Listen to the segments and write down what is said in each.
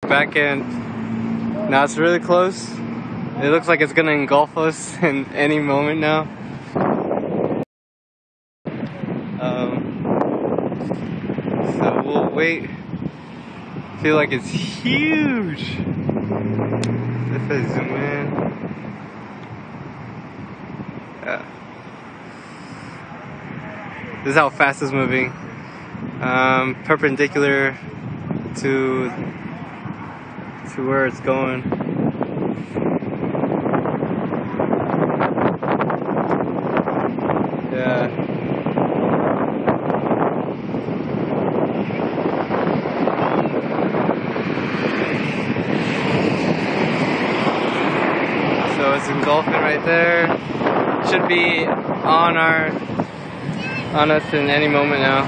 back end. Now it's really close. It looks like it's gonna engulf us in any moment now. So we'll wait. Feel like it's huge. If I zoom in, yeah. This is how fast it's moving. Perpendicular to where it's going. Yeah. So it's engulfing right there. Should be on us in any moment now.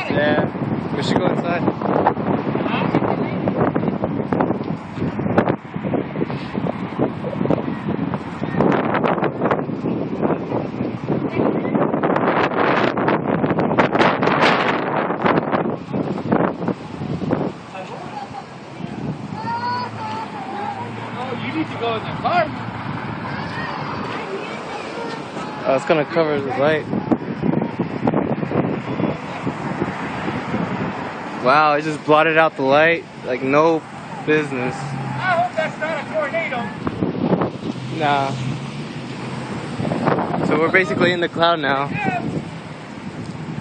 Yeah, we should go inside. You need to go in the car. Oh, it's gonna cover the light. Wow, it just blotted out the light like no business. I hope that's not a tornado. Nah. So we're basically in the cloud now.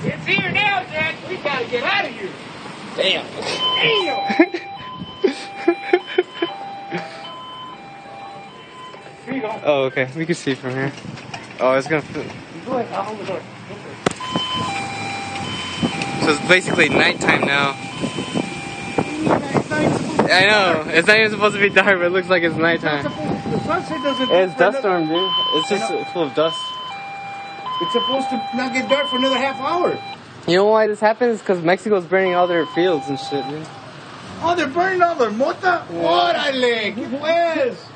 It's here now, Jack. We gotta get out of here. Damn. Damn. Here you go. Oh, okay. We can see from here. Oh, it's gonna. Go ahead. I'll hold the door. So it's basically nighttime now. I know. It's not even supposed to be dark, but it looks like it's nighttime. The sunset doesn't. It's dust storm, dude. It's just full of dust. It's supposed to not get dark for another half hour. You know why this happens? Because Mexico's burning all their fields and shit, dude. Oh, they're burning all their mota? Órale, ¿qué pues?